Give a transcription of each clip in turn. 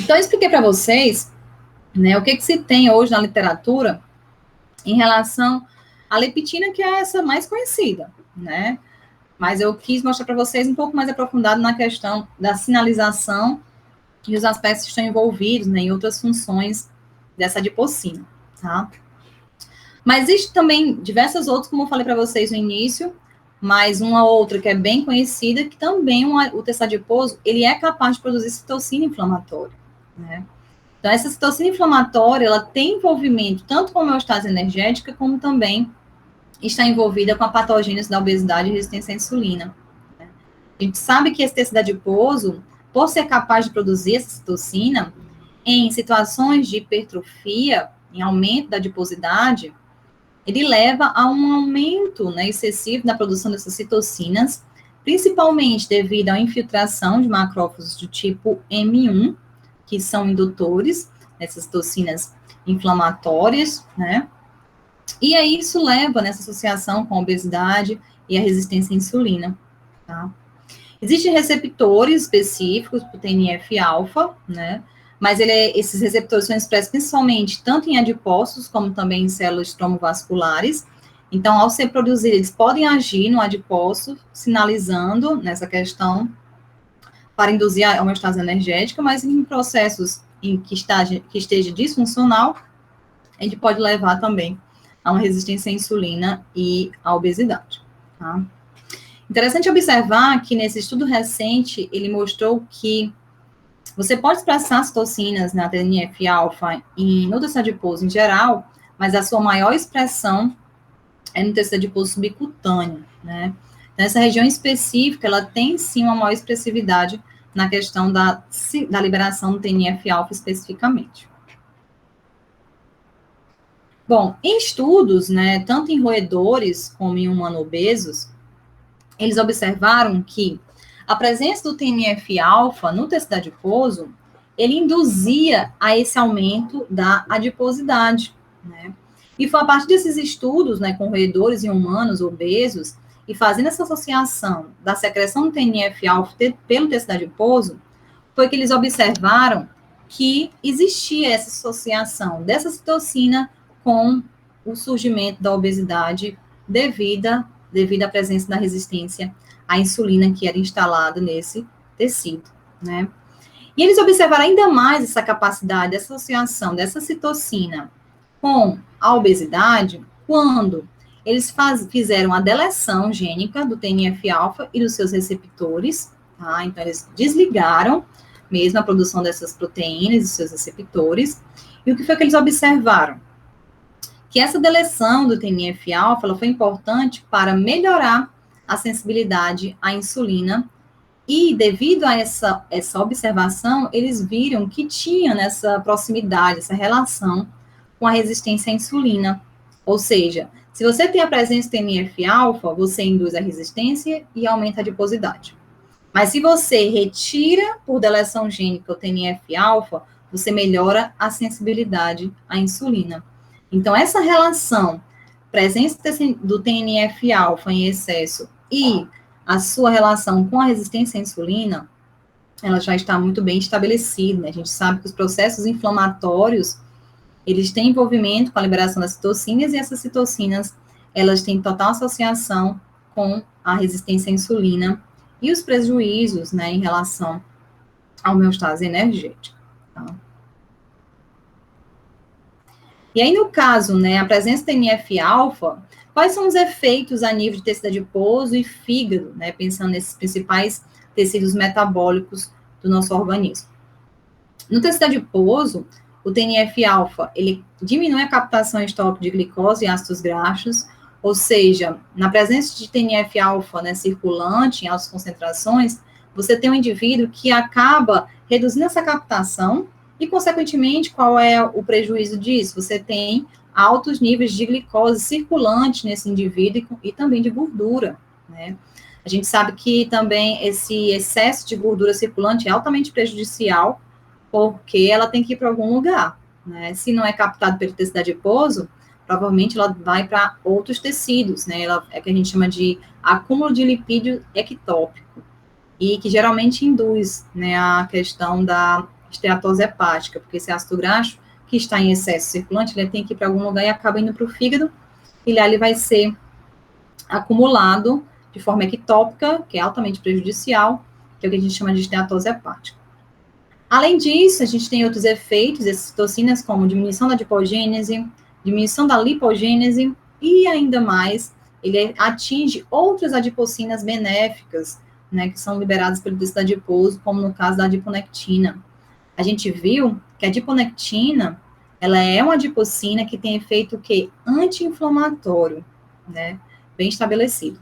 Então, eu expliquei para vocês, né, o que se tem hoje na literatura em relação à leptina, que é essa mais conhecida, né? Mas eu quis mostrar para vocês um pouco mais aprofundado na questão da sinalização e os aspectos que estão envolvidos, né, em outras funções dessa adipocina, tá? Mas existe também diversas outras, como eu falei para vocês no início, mas uma outra que é bem conhecida, que também o tecido adiposo, ele é capaz de produzir citocina inflamatória, né? Então, essa citocina inflamatória, ela tem envolvimento tanto com a homeostase energética, como também está envolvida com a patogênese da obesidade e resistência à insulina. A gente sabe que esse tecido adiposo, por ser capaz de produzir essa citocina, em situações de hipertrofia, em aumento da adiposidade, ele leva a um aumento, né, excessivo na produção dessas citocinas, principalmente devido à infiltração de macrófagos do tipo M1, que são indutores dessas citocinas inflamatórias, né? E aí isso leva nessa associação com a obesidade e a resistência à insulina, tá? Existem receptores específicos para o TNF-alfa, né? Mas esses receptores são expressos principalmente tanto em adipócitos como também em células tromboasculares. Então, ao ser produzidos, eles podem agir no adipócito, sinalizando nessa questão para induzir a homeostase energética, mas em processos em que esteja disfuncional, ele pode levar também a uma resistência à insulina e à obesidade, tá? Interessante observar que nesse estudo recente, ele mostrou que você pode expressar citocinas na TNF-alfa no tecido adiposo em geral, mas a sua maior expressão é no tecido adiposo subcutâneo, né? Então, essa região específica, ela tem sim uma maior expressividade na questão da liberação do TNF-alfa especificamente. Bom, em estudos, né, tanto em roedores como em humano-obesos, eles observaram que a presença do TNF-alfa no tecido adiposo, ele induzia a esse aumento da adiposidade, né? E foi a partir desses estudos, né, com roedores e humanos obesos, e fazendo essa associação da secreção do TNF-alfa pelo tecido adiposo, foi que eles observaram que existia essa associação dessa citocina com o surgimento da obesidade devido à presença da resistência à insulina que era instalada nesse tecido, né? E eles observaram ainda mais essa capacidade de associação dessa citocina com a obesidade quando eles fizeram a deleção gênica do TNF-alfa e dos seus receptores, tá? Então, eles desligaram mesmo a produção dessas proteínas e seus receptores. E o que foi que eles observaram? Que essa deleção do TNF-alfa foi importante para melhorar a sensibilidade à insulina, e devido a essa observação, eles viram que tinha nessa proximidade, essa relação com a resistência à insulina. Ou seja, se você tem a presença do TNF-alfa, você induz a resistência e aumenta a adiposidade. Mas se você retira por deleção gênica o TNF-alfa, você melhora a sensibilidade à insulina. Então, essa relação, presença do TNF-alfa em excesso e a sua relação com a resistência à insulina, ela já está muito bem estabelecida, né? A gente sabe que os processos inflamatórios, eles têm envolvimento com a liberação das citocinas, e essas citocinas, elas têm total associação com a resistência à insulina e os prejuízos, né, em relação à homeostase energética, tá? E aí, no caso, né, a presença do TNF-alfa, quais são os efeitos a nível de tecido adiposo e fígado, né, pensando nesses principais tecidos metabólicos do nosso organismo? No tecido adiposo, o TNF-alfa, ele diminui a captação em estoque de glicose e ácidos graxos, ou seja, na presença de TNF-alfa, né, circulante em altas concentrações, você tem um indivíduo que acaba reduzindo essa captação e, consequentemente, qual é o prejuízo disso? Você tem altos níveis de glicose circulante nesse indivíduo e também de gordura, né? A gente sabe que também esse excesso de gordura circulante é altamente prejudicial, porque ela tem que ir para algum lugar, né? Se não é captado pelo tecido adiposo, provavelmente ela vai para outros tecidos, né? Ela é o que a gente chama de acúmulo de lipídio ectópico, e que geralmente induz, né, a questão da esteatose hepática, porque esse ácido graxo que está em excesso circulante, ele tem que ir para algum lugar e acaba indo para o fígado, e lá ele vai ser acumulado de forma ectópica, que é altamente prejudicial, que é o que a gente chama de esteatose hepática. Além disso, a gente tem outros efeitos dessas citocinas, como diminuição da adipogênese, diminuição da lipogênese, e ainda mais, ele atinge outras adipocinas benéficas, né, que são liberadas pelo tecido adiposo, como no caso da adiponectina. A gente viu que a adiponectina, ela é uma adipocina que tem efeito que anti-inflamatório, né, bem estabelecido.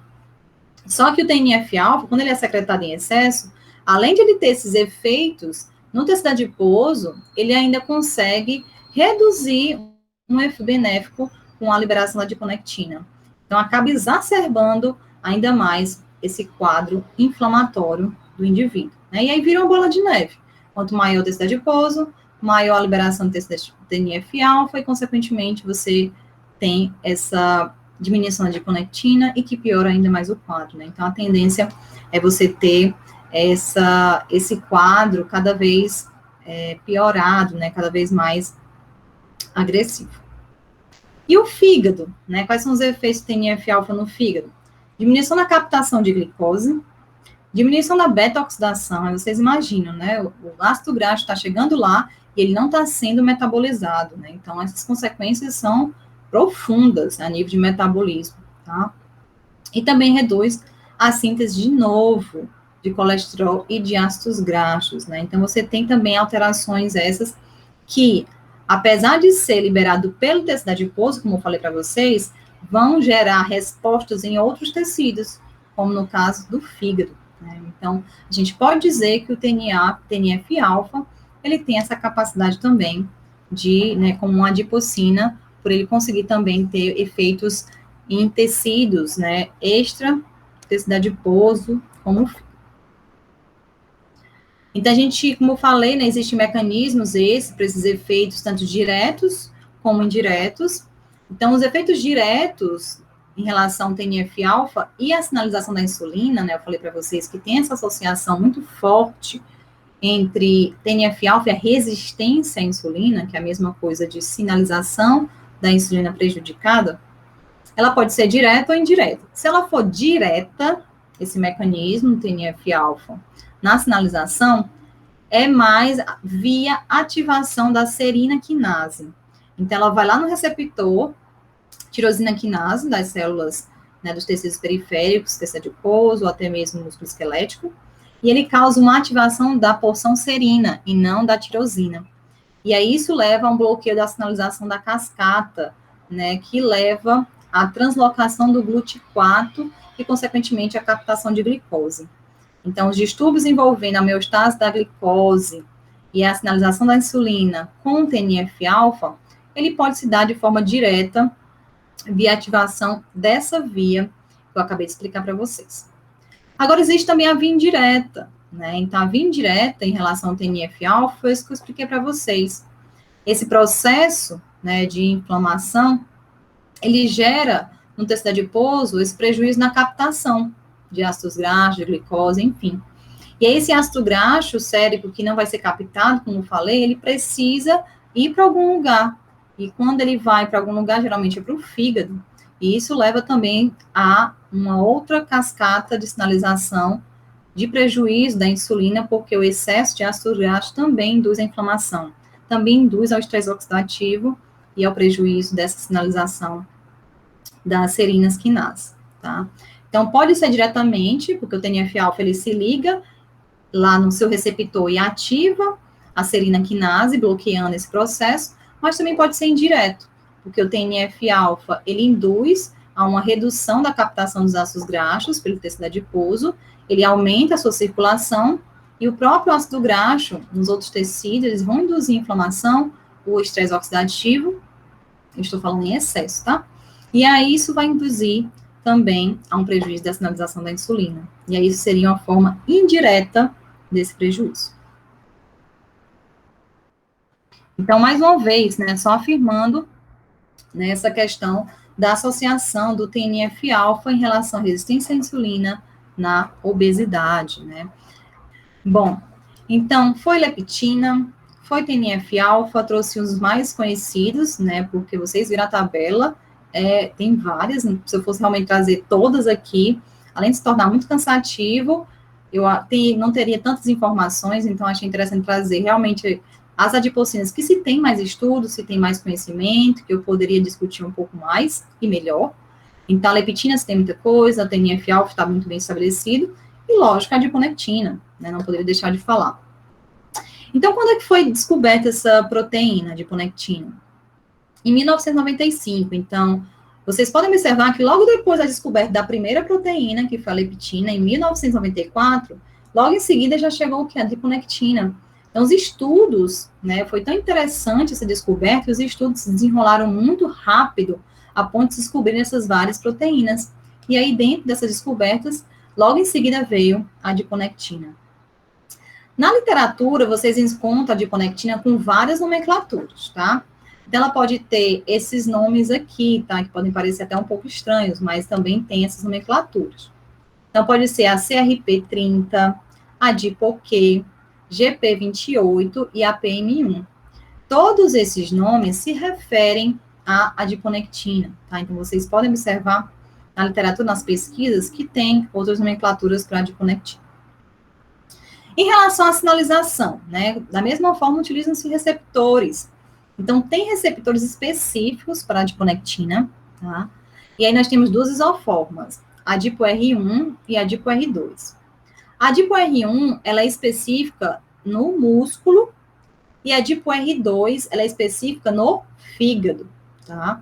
Só que o TNF-alfa, quando ele é secretado em excesso, além de ele ter esses efeitos no tecido adiposo, ele ainda consegue reduzir um efeito benéfico com a liberação da adiponectina. Então, acaba exacerbando ainda mais esse quadro inflamatório do indivíduo, né? E aí vira uma bola de neve. Quanto maior o tecido adiposo, maior a liberação do TNF-alfa e, consequentemente, você tem essa diminuição da adiponectina e que piora ainda mais o quadro, né? Então, a tendência é você ter esse quadro cada vez piorado, né? Cada vez mais agressivo. E o fígado, né? Quais são os efeitos do TNF-alfa no fígado? Diminuição da captação de glicose, diminuição da beta-oxidação. Aí vocês imaginam, né? O ácido graxo está chegando lá e ele não está sendo metabolizado, né? Então, essas consequências são profundas a nível de metabolismo, tá? E também reduz a síntese de novo de colesterol e de ácidos graxos, né? Então, você tem também alterações essas que, apesar de ser liberado pelo tecido adiposo, como eu falei para vocês, vão gerar respostas em outros tecidos, como no caso do fígado, né? Então, a gente pode dizer que o TNF-alfa, ele tem essa capacidade também de, né, como uma adipocina, por ele conseguir também ter efeitos em tecidos, né, extra tecido adiposo, como o fígado. Então, a gente, como eu falei, né, existem mecanismos para esses efeitos, tanto diretos como indiretos. Então, os efeitos diretos em relação ao TNF-alfa e a sinalização da insulina, né, eu falei para vocês que tem essa associação muito forte entre TNF-alfa e a resistência à insulina, que é a mesma coisa de sinalização da insulina prejudicada, ela pode ser direta ou indireta. Se ela for direta, esse mecanismo TNF-alfa na sinalização, é mais via ativação da serina quinase. Então, ela vai lá no receptor, tirosina quinase, das células, né, dos tecidos periféricos, tecido adiposo, ou até mesmo músculo esquelético, e ele causa uma ativação da porção serina, e não da tirosina. E aí, isso leva a um bloqueio da sinalização da cascata, né, que leva à translocação do GLUT4 e, consequentemente, a captação de glicose. Então, os distúrbios envolvendo a homeostase da glicose e a sinalização da insulina com TNF-alfa, ele pode se dar de forma direta via ativação dessa via que eu acabei de explicar para vocês. Agora, existe também a via indireta, né? Então, a via indireta em relação ao TNF-alfa foi isso que eu expliquei para vocês. Esse processo, né, de inflamação, ele gera no tecido adiposo esse prejuízo na captação de ácidos graxos, de glicose, enfim. E aí, esse ácido graxo, o cérebro que não vai ser captado, como eu falei, ele precisa ir para algum lugar. E quando ele vai para algum lugar, geralmente é para o fígado. E isso leva também a uma outra cascata de sinalização de prejuízo da insulina, porque o excesso de ácido graxo também induz a inflamação, também induz ao estresse oxidativo e ao prejuízo dessa sinalização das serinas quinase, tá? Então, pode ser diretamente, porque o TNF-alfa, ele se liga lá no seu receptor e ativa a serina quinase, bloqueando esse processo, mas também pode ser indireto, porque o TNF-alfa, ele induz a uma redução da captação dos ácidos graxos pelo tecido adiposo, ele aumenta a sua circulação, e o próprio ácido graxo, nos outros tecidos, eles vão induzir inflamação, o estresse oxidativo, eu estou falando em excesso, tá? E aí isso vai induzir também a um prejuízo da sinalização da insulina. E aí isso seria uma forma indireta desse prejuízo. Então, mais uma vez, né, só afirmando, né, essa questão da associação do TNF-alfa em relação à resistência à insulina na obesidade, né? Bom, então, foi leptina, foi TNF-alfa, trouxe os mais conhecidos, né, porque vocês viram a tabela, tem várias, se eu fosse realmente trazer todas aqui, além de se tornar muito cansativo, eu não teria tantas informações, então achei interessante trazer realmente as adipocinas que se tem mais estudos, se tem mais conhecimento, que eu poderia discutir um pouco mais e melhor. Então, a leptina se tem muita coisa, a TNF-alfa está muito bem estabelecido, e lógico, a adiponectina, né, não poderia deixar de falar. Então, quando é que foi descoberta essa proteína, a adiponectina? Em 1995, então, vocês podem observar que logo depois da descoberta da primeira proteína, que foi a leptina, em 1994, logo em seguida já chegou o que? A adiponectina. Então, os estudos, né, foi tão interessante essa descoberta, os estudos se desenrolaram muito rápido, a ponto de descobrir essas várias proteínas. E aí, dentro dessas descobertas, logo em seguida veio a adiponectina. Na literatura, vocês encontram a adiponectina com várias nomenclaturas, tá? Então, ela pode ter esses nomes aqui, tá? Que podem parecer até um pouco estranhos, mas também tem essas nomenclaturas. Então, pode ser a CRP30, a AdipoQ, GP28 e a PM1. Todos esses nomes se referem à adiponectina, tá? Então, vocês podem observar na literatura, nas pesquisas, que tem outras nomenclaturas para adiponectina. Em relação à sinalização, né? Da mesma forma, utilizam-se receptores. Então, tem receptores específicos para a adiponectina, tá? E aí nós temos duas isoformas, a AdipoR1 e a AdipoR2. A AdipoR1, ela é específica no músculo e a AdipoR2, ela é específica no fígado, tá?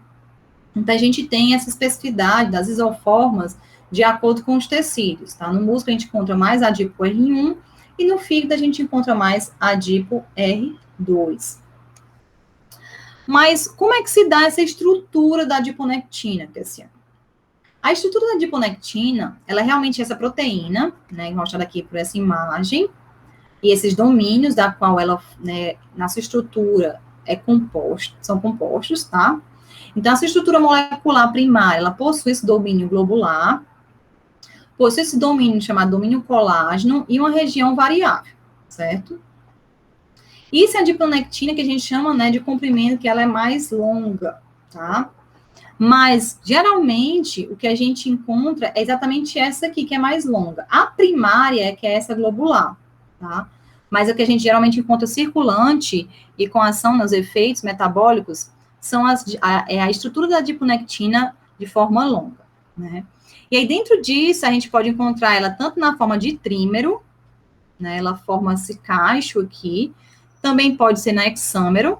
Então, a gente tem essa especificidade das isoformas de acordo com os tecidos, tá? No músculo, a gente encontra mais a AdipoR1 e no fígado, a gente encontra mais a AdipoR2. Mas como é que se dá essa estrutura da adiponectina, Cassiano? A estrutura da adiponectina, ela é realmente essa proteína, né, mostrada aqui por essa imagem, e esses domínios da qual ela, né, na sua estrutura são compostos, tá? Então, essa estrutura molecular primária, ela possui esse domínio globular, possui esse domínio chamado domínio colágeno e uma região variável, certo? Isso é a adiponectina que a gente chama, né, de comprimento, que ela é mais longa, tá? Mas, geralmente, o que a gente encontra é exatamente essa aqui, que é mais longa. A primária é que é essa globular, tá? Mas o que a gente geralmente encontra circulante e com ação nos efeitos metabólicos são a estrutura da adiponectina de forma longa, né? E aí, dentro disso, a gente pode encontrar ela tanto na forma de trímero, né? Ela forma esse cacho aqui, também pode ser na hexâmero,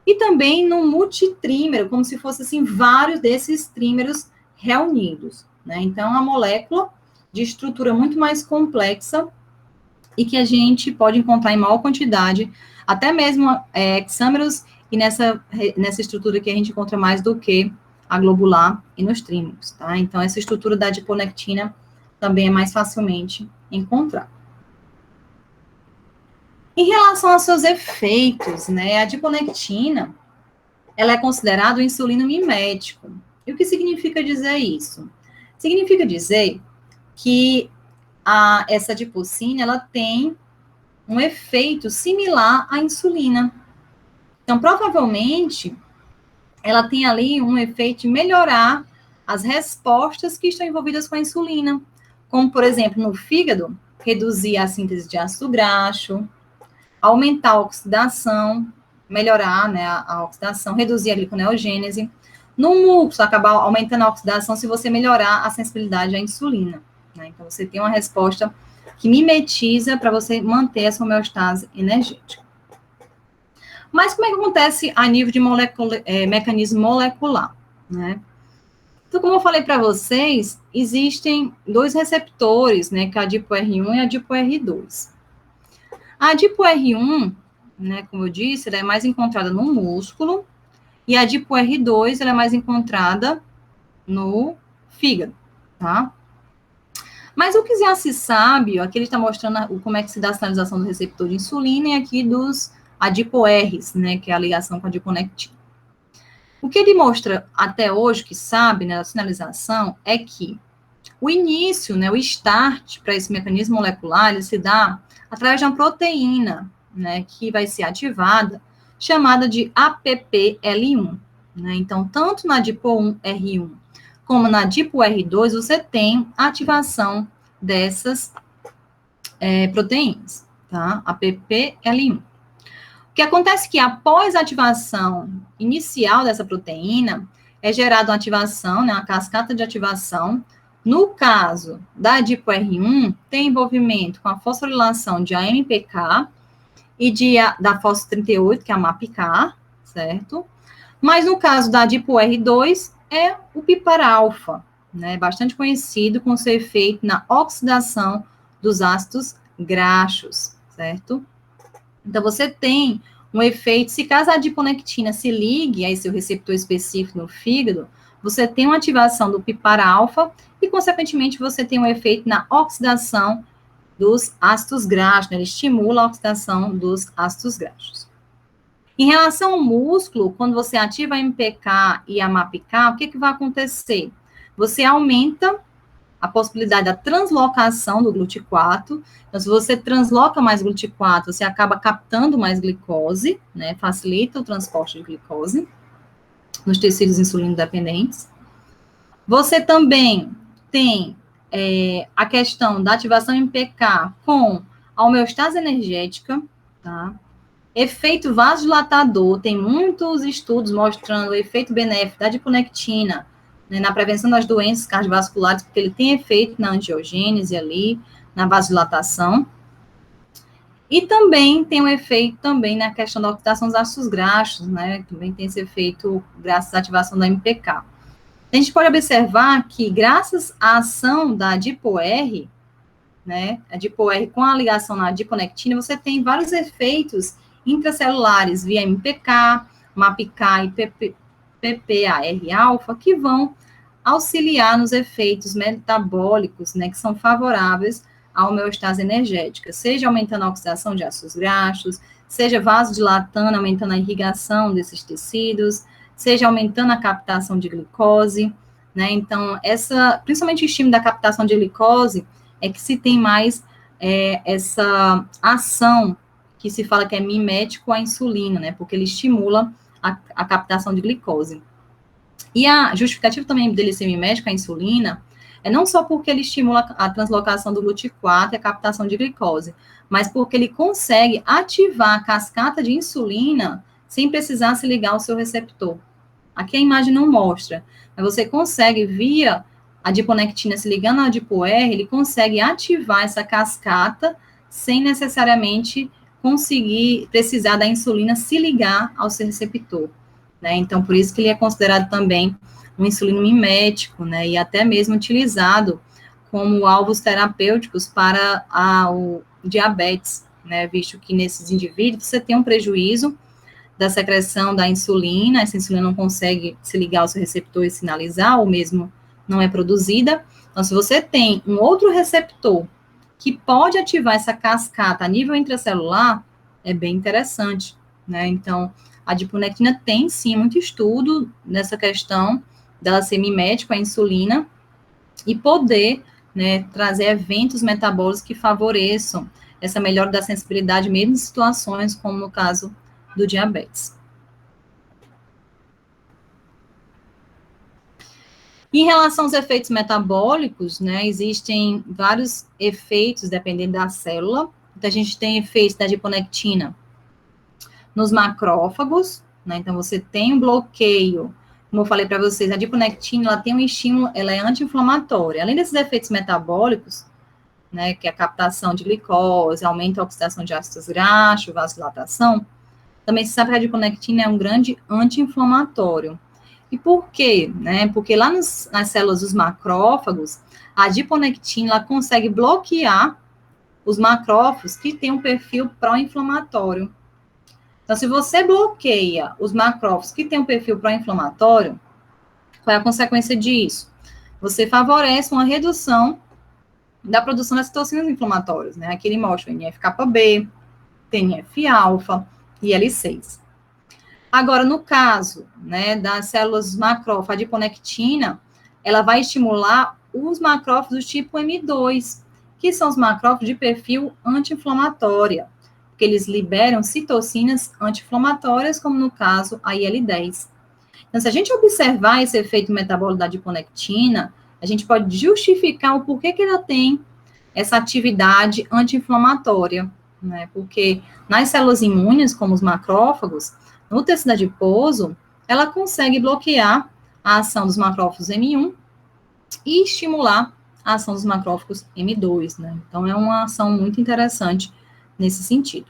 e também no multitrímero, como se fosse assim, vários desses trímeros reunidos, né? Então, é uma molécula de estrutura muito mais complexa e que a gente pode encontrar em maior quantidade, até mesmo hexâmeros, e nessa estrutura que a gente encontra mais do que a globular e nos trímeros, tá? Então, essa estrutura da adiponectina também é mais facilmente encontrada. Em relação aos seus efeitos, né, a adiponectina, ela é considerada um insulino mimético. E o que significa dizer isso? Significa dizer que essa adipocina, ela tem um efeito similar à insulina. Então, provavelmente, ela tem ali um efeito de melhorar as respostas que estão envolvidas com a insulina, como, por exemplo, no fígado, reduzir a síntese de ácido graxo, aumentar a oxidação, melhorar, né, a oxidação, reduzir a gliconeogênese. No músculo, acabar aumentando a oxidação se você melhorar a sensibilidade à insulina, né? Então, você tem uma resposta que mimetiza para você manter essa homeostase energética. Mas como é que acontece a nível de mecanismo molecular, né? Então, como eu falei para vocês, existem dois receptores, né, que é a AdipoR1 e a AdipoR2. A AdipoR1, né, como eu disse, ela é mais encontrada no músculo, e a AdipoR2, ela é mais encontrada no fígado, tá? Mas o que já se sabe, aqui ele está mostrando como é que se dá a sinalização do receptor de insulina e aqui dos AdipoRs, né, que é a ligação com a adiponectina. O que ele mostra até hoje, que sabe, né, da sinalização, é que o início, né, o start para esse mecanismo molecular, ele se dá através de uma proteína, né, que vai ser ativada, chamada de APPL1. Né? Então, tanto na ApoR1 como na ApoR2, você tem ativação dessas proteínas, tá? APPL1. O que acontece é que após a ativação inicial dessa proteína, é gerada uma ativação, né, uma cascata de ativação. No caso da ApoR1, tem envolvimento com a fosforilação de AMPK e da fosfo-38, que é a MAPK, certo? Mas no caso da ApoR2, é o PIPAR-alfa, né, bastante conhecido com seu efeito na oxidação dos ácidos graxos, certo? Então, você tem um efeito, se caso a adiponectina se ligue a esse receptor específico no fígado, você tem uma ativação do PIPAR-alfa e, consequentemente, você tem um efeito na oxidação dos ácidos graxos, né? Ele estimula a oxidação dos ácidos graxos. Em relação ao músculo, quando você ativa a MPK e a MAPK, o que vai acontecer? Você aumenta a possibilidade da translocação do GLUT4. Então, se você transloca mais GLUT4, você acaba captando mais glicose, né? Facilita o transporte de glicose nos tecidos insulino-dependentes. Você também tem a questão da ativação MPK com a homeostase energética, tá? Efeito vasodilatador, tem muitos estudos mostrando o efeito benéfico da adiponectina, né, na prevenção das doenças cardiovasculares, porque ele tem efeito na angiogênese ali, na vasodilatação. E também tem um efeito também na questão da oxidação dos ácidos graxos, né, também tem esse efeito graças à ativação da MPK. A gente pode observar que, graças à ação da ApoR, né, a ApoR com a ligação na adiponectina, você tem vários efeitos intracelulares via MPK, MAPK e PPAR-alfa, que vão auxiliar nos efeitos metabólicos, né, que são favoráveis à homeostase energética, seja aumentando a oxidação de ácidos graxos, seja vasodilatando, aumentando a irrigação desses tecidos, seja aumentando a captação de glicose, né, então, principalmente o estímulo da captação de glicose, é que se tem mais essa ação que se fala que é mimético à insulina, né, porque ele estimula a captação de glicose. E a justificativa também dele ser mimético à insulina é não só porque ele estimula a translocação do GLUT4 e a captação de glicose, mas porque ele consegue ativar a cascata de insulina sem precisar se ligar ao seu receptor. Aqui a imagem não mostra, mas você consegue, via a adiponectina se ligando ao ApoR, ele consegue ativar essa cascata sem necessariamente precisar da insulina se ligar ao seu receptor, né? Então, por isso que ele é considerado também um insulino mimético, né? E até mesmo utilizado como alvos terapêuticos para o diabetes, né? Visto que nesses indivíduos você tem um prejuízo da secreção da insulina, essa insulina não consegue se ligar ao seu receptor e sinalizar, ou mesmo não é produzida. Então, se você tem um outro receptor que pode ativar essa cascata a nível intracelular, é bem interessante, né? Então, a adiponectina tem, sim, muito estudo nessa questão dela ser mimética à insulina e poder, né, trazer eventos metabólicos que favoreçam essa melhora da sensibilidade, mesmo em situações como no caso do diabetes. Em relação aos efeitos metabólicos, né, existem vários efeitos dependendo da célula. Então, a gente tem efeitos da adiponectina nos macrófagos, né, então você tem um bloqueio, como eu falei para vocês, a adiponectina, ela tem um estímulo, ela é anti-inflamatória. Além desses efeitos metabólicos, né, que é a captação de glicose, aumenta a oxidação de ácidos graxos, vasodilatação, também se sabe que a adiponectina é um grande anti-inflamatório. E por quê? Né? Porque lá nas células dos macrófagos, a adiponectina ela consegue bloquear os macrófagos que têm um perfil pró-inflamatório. Então, se você bloqueia os macrófagos que têm um perfil pró-inflamatório, qual é a consequência disso? Você favorece uma redução da produção das citocinas inflamatórias, né? Aqui ele mostra o NF-κB, TNF-alfa e L6. Agora, no caso, né, das células macrófagos, a adiponectina, ela vai estimular os macrófagos do tipo M2, que são os macrófagos de perfil anti-inflamatória. porque eles liberam citocinas anti-inflamatórias, como no caso a IL-10. Então, se a gente observar esse efeito metabólico da adiponectina, a gente pode justificar o porquê que ela tem essa atividade anti-inflamatória, né? Porque nas células imunes, como os macrófagos, no tecido adiposo, ela consegue bloquear a ação dos macrófagos M1 e estimular a ação dos macrófagos M2, né? Então, é uma ação muito interessante nesse sentido.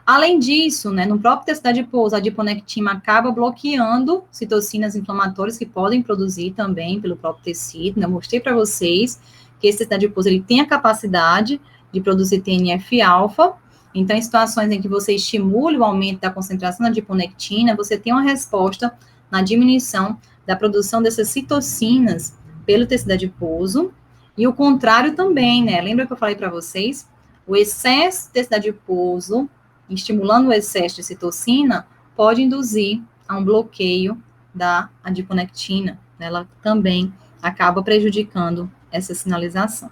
Além disso, né, no próprio tecido adiposo, a adiponectina acaba bloqueando citocinas inflamatórias que podem produzir também pelo próprio tecido, né? Eu mostrei para vocês que esse tecido adiposo, ele tem a capacidade de produzir TNF-alfa. Então, em situações em que você estimule o aumento da concentração da adiponectina, você tem uma resposta na diminuição da produção dessas citocinas pelo tecido adiposo. E o contrário também, né? Lembra que eu falei para vocês? O excesso de tecido adiposo, estimulando o excesso de citocina, pode induzir a um bloqueio da adiponectina. Ela também acaba prejudicando essa sinalização.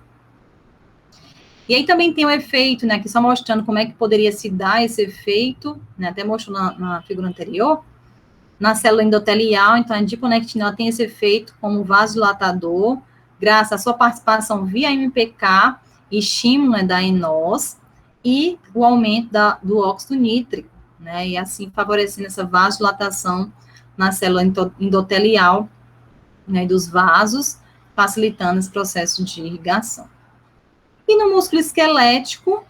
E aí também tem o efeito, né, aqui só mostrando como é que poderia se dar esse efeito, né, até mostrou na figura anterior, na célula endotelial. Então a adiponectina ela tem esse efeito como vasodilatador, graças à sua participação via MPK, estímulo, né, da eNOS, e o aumento do óxido nítrico, né, e assim favorecendo essa vasodilatação na célula endotelial, né, dos vasos, facilitando esse processo de irrigação. E no músculo esquelético,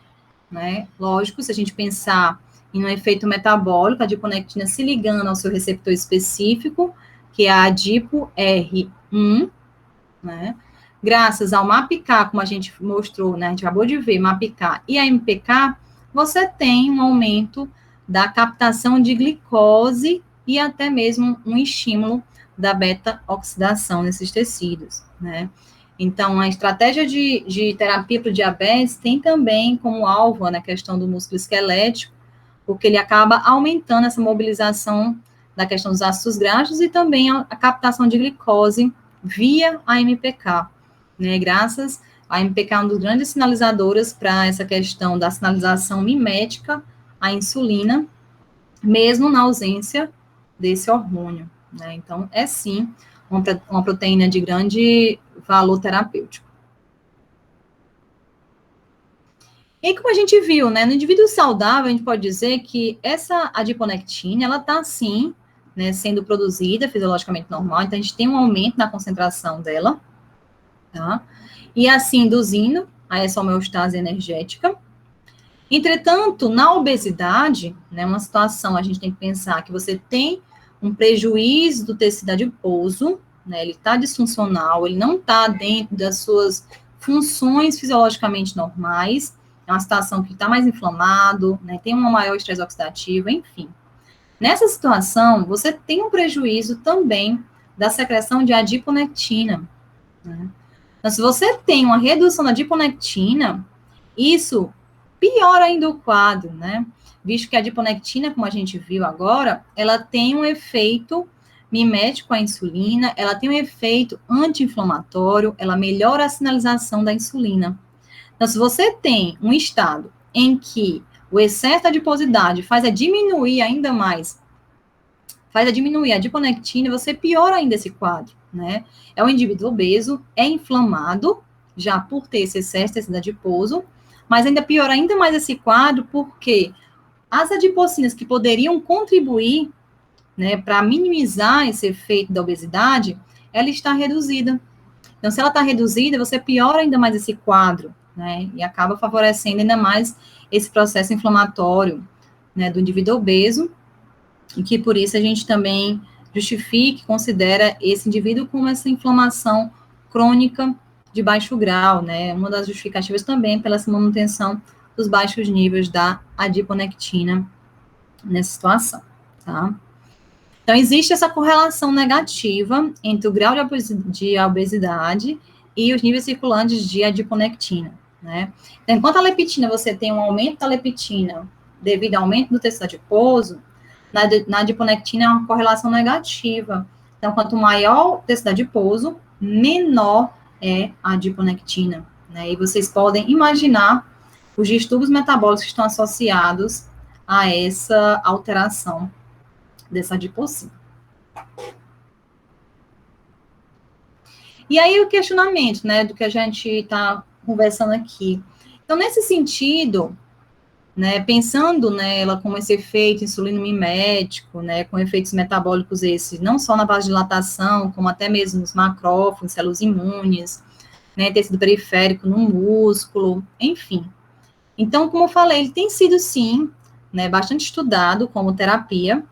né, lógico, se a gente pensar em um efeito metabólico, a adiponectina se ligando ao seu receptor específico, que é a AdipoR1, né, graças ao MAPK, como a gente mostrou, né, a gente acabou de ver, MAPK e a MPK, você tem um aumento da captação de glicose e até mesmo um estímulo da beta-oxidação nesses tecidos, né. Então, a estratégia de terapia para o diabetes tem também como alvo na questão do músculo esquelético, porque ele acaba aumentando essa mobilização da questão dos ácidos graxos e também a captação de glicose via a MPK, né? Graças a MPK é uma das grandes sinalizadoras para essa questão da sinalização mimética à insulina, mesmo na ausência desse hormônio, né? Então, é sim uma proteína de grande valor terapêutico. E como a gente viu, né, no indivíduo saudável, a gente pode dizer que essa adiponectina, ela está, sim, né, sendo produzida fisiologicamente normal, então a gente tem um aumento na concentração dela, tá? E assim, induzindo a essa homeostase energética. Entretanto, na obesidade, né, uma situação, a gente tem que pensar que você tem um prejuízo do tecido adiposo, né, ele está disfuncional, ele não está dentro das suas funções fisiologicamente normais, é uma situação que está mais inflamado, né, tem uma maior estresse oxidativo, enfim. Nessa situação, você tem um prejuízo também da secreção de adiponectina, né? Então, se você tem uma redução da adiponectina, isso piora ainda o quadro, né? Visto que a adiponectina, como a gente viu agora, ela tem um efeito mimético à insulina, ela tem um efeito anti-inflamatório, ela melhora a sinalização da insulina. Então, se você tem um estado em que o excesso de adiposidade faz a diminuir ainda mais, faz a diminuir a adiponectina, você piora ainda esse quadro, né? É um indivíduo obeso, é inflamado, já por ter esse excesso de tecido adiposo, mas ainda piora ainda mais esse quadro, porque as adipocinas que poderiam contribuir, né, para minimizar esse efeito da obesidade, ela está reduzida. Então, se ela está reduzida, você piora ainda mais esse quadro, né, e acaba favorecendo ainda mais esse processo inflamatório, né, do indivíduo obeso, e que por isso a gente também justifica, considera esse indivíduo como essa inflamação crônica de baixo grau, né? Uma das justificativas também pela essa manutenção dos baixos níveis da adiponectina nessa situação, tá? Então, existe essa correlação negativa entre o grau de obesidade e os níveis circulantes de adiponectina, né? Então, enquanto a leptina, você tem um aumento da leptina devido ao aumento do tecido adiposo, na adiponectina é uma correlação negativa. Então, quanto maior o tecido adiposo, menor é a adiponectina, né? E vocês podem imaginar os distúrbios metabólicos que estão associados a essa alteração dessa adipocina. E aí o questionamento, né, do que a gente está conversando aqui. Então, nesse sentido, né, pensando nela como esse efeito insulino-mimético, né, com efeitos metabólicos esses, não só na vasodilatação, como até mesmo nos macrófagos, células imunes, né, tecido periférico no músculo, enfim. Então, como eu falei, ele tem sido, sim, né, bastante estudado como terapia.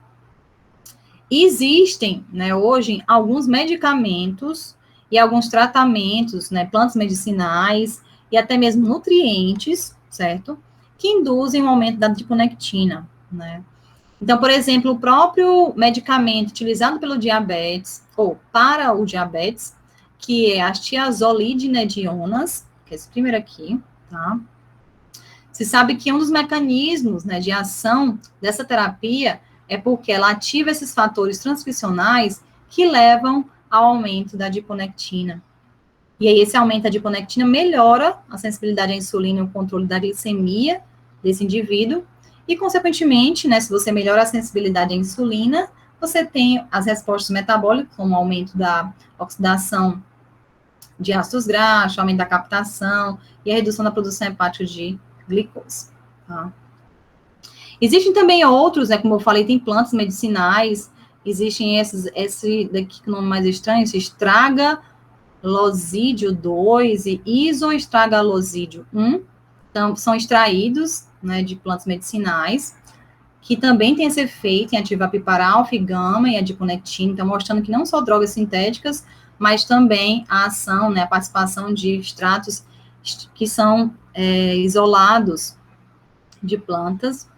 E existem, né, hoje, alguns medicamentos e alguns tratamentos, né, plantas medicinais e até mesmo nutrientes, certo? Que induzem o aumento da adiponectina, né? Então, por exemplo, o próprio medicamento utilizado pelo diabetes, ou para o diabetes, que é as tiazolidinedionas, que é esse primeiro aqui, tá? Se sabe que um dos mecanismos, né, de ação dessa terapia é porque ela ativa esses fatores transcricionais que levam ao aumento da adiponectina. E aí, esse aumento da adiponectina melhora a sensibilidade à insulina e o controle da glicemia desse indivíduo. E, consequentemente, né, se você melhora a sensibilidade à insulina, você tem as respostas metabólicas, como o aumento da oxidação de ácidos graxos, aumento da captação e a redução da produção hepática de glicose. Tá? Existem também outros, né, como eu falei, tem plantas medicinais, existem esse daqui que é o nome mais estranho, esse estragalosídeo 2 e isoestragalosídeo 1, então, são extraídos, né, de plantas medicinais, que também tem esse efeito em ativar piparal, alfa e gama e adiponectina, então mostrando que não só drogas sintéticas, mas também a ação, né, a participação de extratos que são isolados de plantas.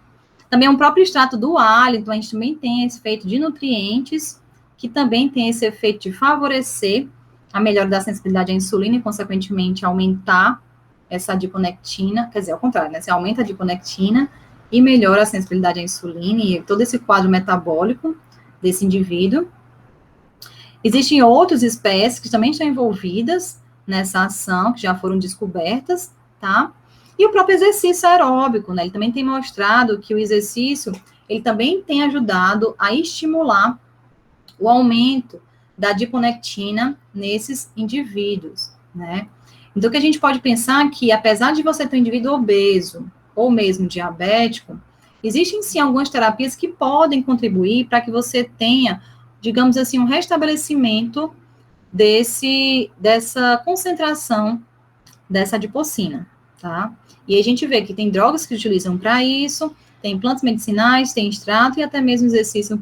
Também o próprio extrato do alho, então a gente também tem esse efeito de nutrientes, que também tem esse efeito de favorecer a melhora da sensibilidade à insulina e, consequentemente, aumentar essa adiponectina, quer dizer, ao contrário, né? Você aumenta a adiponectina e melhora a sensibilidade à insulina e todo esse quadro metabólico desse indivíduo. Existem outras espécies que também estão envolvidas nessa ação, que já foram descobertas, tá? E o próprio exercício aeróbico, né? Ele também tem mostrado que o exercício, ele também tem ajudado a estimular o aumento da adiponectina nesses indivíduos, né? Então, o que a gente pode pensar é que, apesar de você ter um indivíduo obeso ou mesmo diabético, existem sim algumas terapias que podem contribuir para que você tenha, digamos assim, um restabelecimento dessa concentração dessa adipocina, tá? E aí a gente vê que tem drogas que utilizam para isso, tem plantas medicinais, tem extrato e até mesmo exercício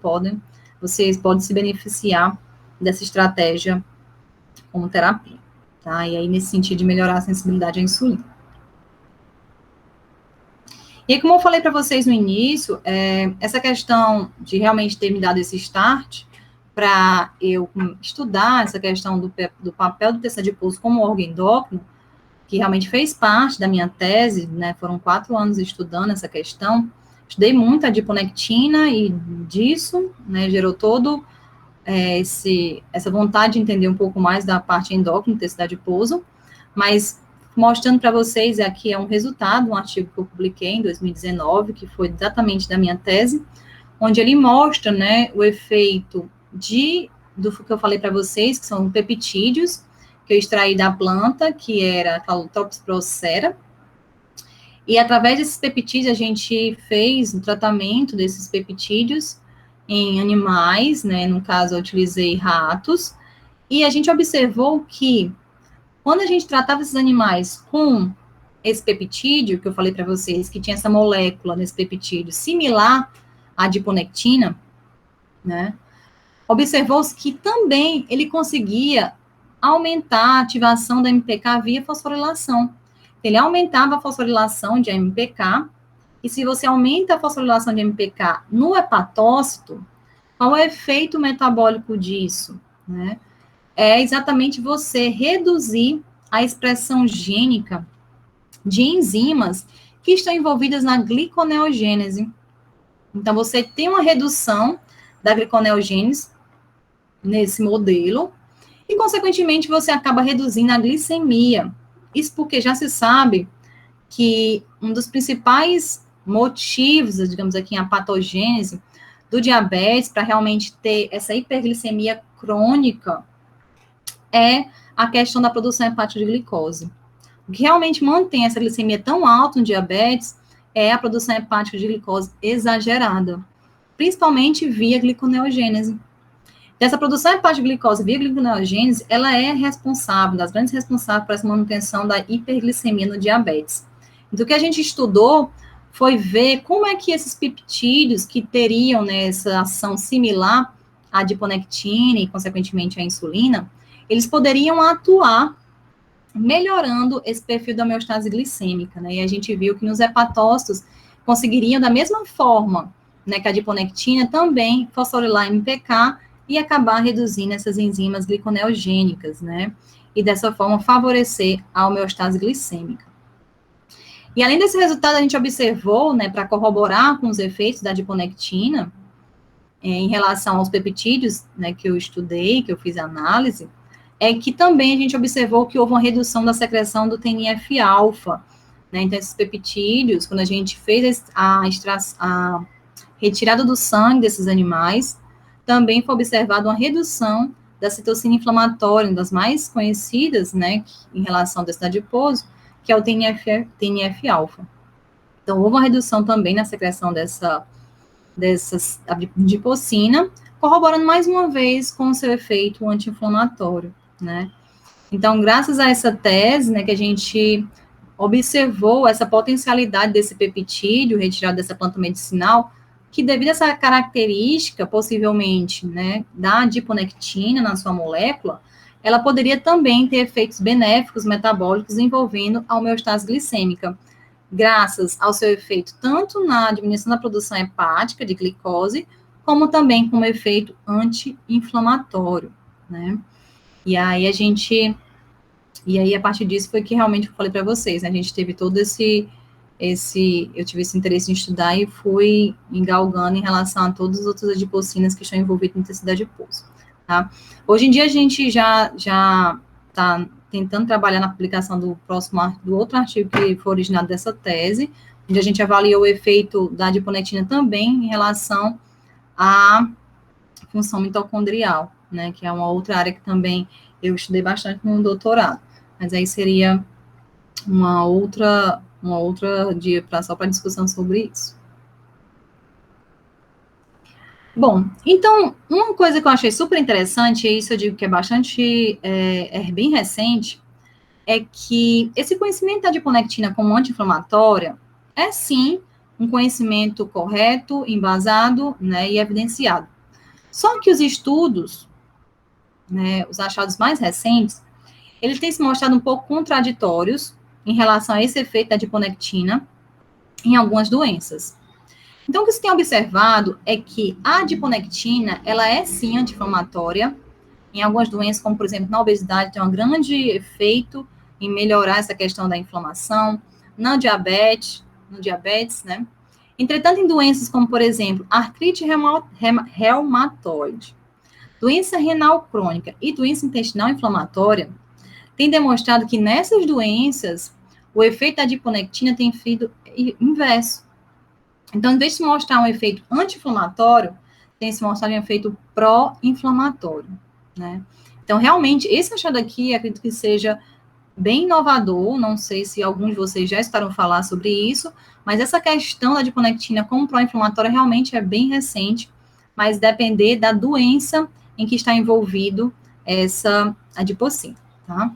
vocês podem se beneficiar dessa estratégia como terapia, tá? E aí nesse sentido de melhorar a sensibilidade à insulina. E aí, como eu falei para vocês no início, essa questão de realmente ter me dado esse start para eu estudar essa questão do papel do tecido adiposo como órgão endócrino, que realmente fez parte da minha tese, né, foram 4 anos estudando essa questão, estudei muito a adiponectina e disso, né, gerou todo essa vontade de entender um pouco mais da parte endócrina do tecido adiposo, mas mostrando para vocês aqui um resultado, um artigo que eu publiquei em 2019, que foi exatamente da minha tese, onde ele mostra, né, o efeito do que eu falei para vocês, que são peptídeos, que eu extraí da planta, que era a Calotropis procera, e através desses peptídeos a gente fez um tratamento desses peptídeos em animais, né, no caso eu utilizei ratos, e a gente observou que quando a gente tratava esses animais com esse peptídeo, que eu falei para vocês, que tinha essa molécula nesse peptídeo similar à adiponectina, né, observou-se que também ele conseguia aumentar a ativação da MPK via fosforilação. Ele aumentava a fosforilação de MPK, e se você aumenta a fosforilação de MPK no hepatócito, qual é o efeito metabólico disso? Né? É exatamente você reduzir a expressão gênica de enzimas que estão envolvidas na gliconeogênese. Então, você tem uma redução da gliconeogênese nesse modelo, e, consequentemente, você acaba reduzindo a glicemia. Isso porque já se sabe que um dos principais motivos, digamos aqui, a patogênese do diabetes para realmente ter essa hiperglicemia crônica é a questão da produção hepática de glicose. O que realmente mantém essa glicemia tão alta no diabetes é a produção hepática de glicose exagerada, principalmente via gliconeogênese. Essa produção hepática de glicose via gliconeogênese, ela é responsável, das grandes responsáveis por essa manutenção da hiperglicemia no diabetes. Então, o que a gente estudou foi ver como é que esses peptídeos que teriam, né, essa ação similar à adiponectina e, consequentemente, à insulina, eles poderiam atuar melhorando esse perfil da homeostase glicêmica, né? E a gente viu que nos hepatócitos conseguiriam, da mesma forma, né, que a adiponectina, também fosforilar MPK e acabar reduzindo essas enzimas gliconeogênicas, né? E dessa forma favorecer a homeostase glicêmica. E além desse resultado, a gente observou, né, para corroborar com os efeitos da adiponectina, em relação aos peptídeos, né, que eu estudei, que eu fiz análise, é que também a gente observou que houve uma redução da secreção do TNF-alfa, né, então esses peptídeos, quando a gente fez a retirada do sangue desses animais, também foi observada uma redução da citocina inflamatória, uma das mais conhecidas, né, em relação ao tecido adiposo, que é o TNF-alfa. Então, houve uma redução também na secreção dessas adipocina, corroborando mais uma vez com o seu efeito anti-inflamatório, né? Então, graças a essa tese, né, que a gente observou essa potencialidade desse peptídeo retirado dessa planta medicinal, que devido a essa característica, possivelmente, né, da adiponectina na sua molécula, ela poderia também ter efeitos benéficos metabólicos envolvendo a homeostase glicêmica, graças ao seu efeito tanto na diminuição da produção hepática de glicose, como também como efeito anti-inflamatório, né? E aí a partir disso foi que realmente eu falei para vocês, né? A gente teve todo eu tive esse interesse em estudar e fui engalgando em relação a todas as outras adipocinas que estão envolvidas no tecido adiposo, tá? Hoje em dia a gente já está tentando trabalhar na publicação do outro artigo que foi originado dessa tese, onde a gente avaliou o efeito da adiponectina também em relação à função mitocondrial, né, que é uma outra área que também eu estudei bastante no doutorado, mas aí seria uma outra dia só para discussão sobre isso. Bom, então, uma coisa que eu achei super interessante, e isso eu digo que é bastante, bem recente, é que esse conhecimento da adiponectina como anti-inflamatória é, sim, um conhecimento correto, embasado, né, e evidenciado. Só que os estudos, né, os achados mais recentes, eles têm se mostrado um pouco contraditórios em relação a esse efeito da adiponectina em algumas doenças. Então, o que se tem observado é que a adiponectina, ela é, sim, anti-inflamatória. Em algumas doenças, como, por exemplo, na obesidade, tem um grande efeito em melhorar essa questão da inflamação, no diabetes, né? Entretanto, em doenças como, por exemplo, artrite reumatoide, doença renal crônica e doença intestinal inflamatória, tem demonstrado que nessas doenças, o efeito da adiponectina tem sido inverso. Então, em vez de se mostrar um efeito anti-inflamatório, tem se mostrado um efeito pró-inflamatório, né? Então, realmente, esse achado aqui, acredito que seja bem inovador, não sei se alguns de vocês já escutaram falar sobre isso, mas essa questão da adiponectina como pró-inflamatória realmente é bem recente, mas depender da doença em que está envolvido essa adipocina, tá?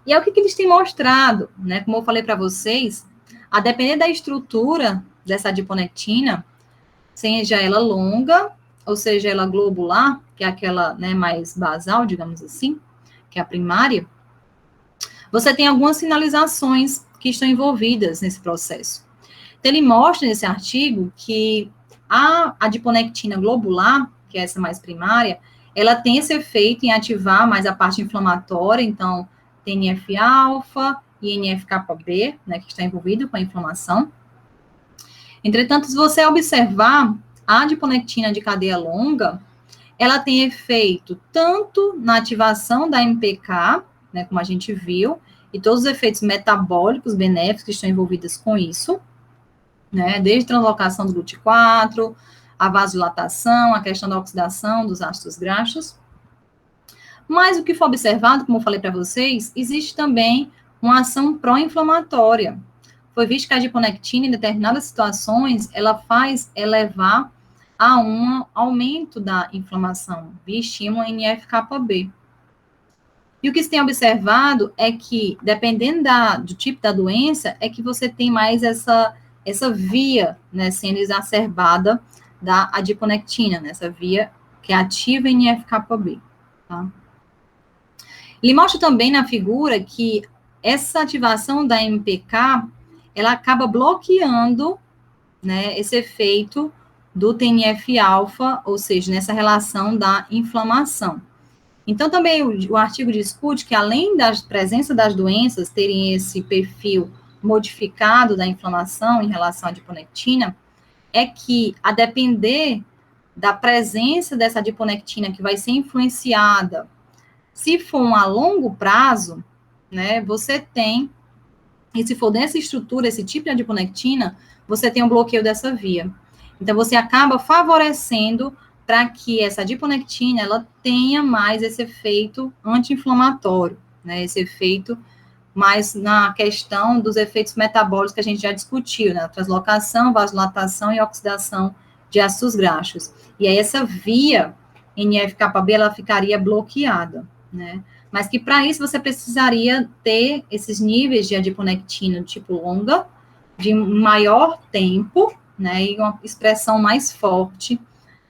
E é o que eles têm mostrado, né? Como eu falei para vocês, a depender da estrutura dessa adiponectina, seja ela longa, ou seja ela globular, que é aquela, né, mais basal, digamos assim, que é a primária, você tem algumas sinalizações que estão envolvidas nesse processo. Então, ele mostra nesse artigo que a adiponectina globular, que é essa mais primária, ela tem esse efeito em ativar mais a parte inflamatória, então, TNF-alfa e NF-κB, né, que está envolvido com a inflamação. Entretanto, se você observar a adiponectina de cadeia longa, ela tem efeito tanto na ativação da MPK, né, como a gente viu, e todos os efeitos metabólicos benéficos que estão envolvidos com isso, né? Desde translocação do GLUT4, a vasodilatação, a questão da oxidação dos ácidos graxos. Mas o que foi observado, como eu falei para vocês, existe também uma ação pró-inflamatória. Foi visto que a adiponectina, em determinadas situações, ela faz elevar a um aumento da inflamação via estímulo NF-κB. E o que se tem observado é que, dependendo do tipo da doença, é que você tem mais essa via, né, sendo exacerbada da adiponectina, né, essa via que ativa NF-κB, tá? Ele mostra também na figura que essa ativação da MPK, ela acaba bloqueando, né, esse efeito do TNF-alfa, ou seja, nessa relação da inflamação. Então, também o artigo discute que, além da presença das doenças terem esse perfil modificado da inflamação em relação à adiponectina, é que, a depender da presença dessa adiponectina que vai ser influenciada, se for a longo prazo, né, você tem, e se for dessa estrutura, esse tipo de adiponectina, você tem um bloqueio dessa via. Então, você acaba favorecendo para que essa adiponectina, ela tenha mais esse efeito anti-inflamatório, né, esse efeito mais na questão dos efeitos metabólicos que a gente já discutiu, né, translocação, vasodilatação e oxidação de ácidos graxos. E aí, essa via NF-κB, ela ficaria bloqueada, né, mas que para isso você precisaria ter esses níveis de adiponectina do tipo longa, de maior tempo, né, e uma expressão mais forte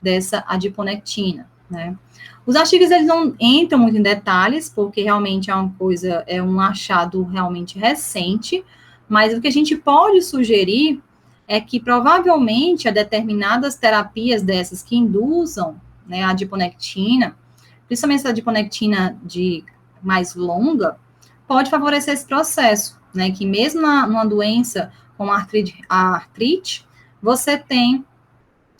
dessa adiponectina, né. Os artigos, eles não entram muito em detalhes, porque realmente é uma coisa, é um achado realmente recente, mas o que a gente pode sugerir é que provavelmente a determinadas terapias dessas que induzam, né, a adiponectina, principalmente essa adiponectina de mais longa, pode favorecer esse processo, né, que mesmo numa doença como a artrite, você tem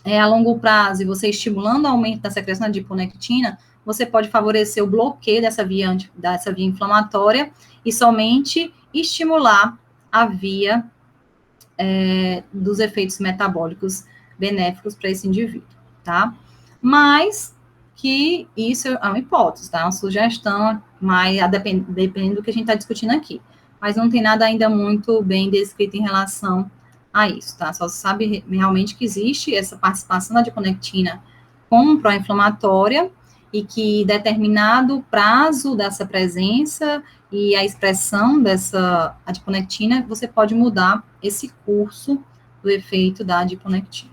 a longo prazo, e você estimulando o aumento da secreção de adiponectina, você pode favorecer o bloqueio dessa via inflamatória e somente estimular a via dos efeitos metabólicos benéficos para esse indivíduo, tá? Mas que isso é uma hipótese, tá? Uma sugestão, mas dependendo do que a gente está discutindo aqui. Mas não tem nada ainda muito bem descrito em relação a isso, tá? Só se sabe realmente que existe essa participação da adiponectina como pró-inflamatória e que determinado prazo dessa presença e a expressão dessa adiponectina, você pode mudar esse curso do efeito da adiponectina.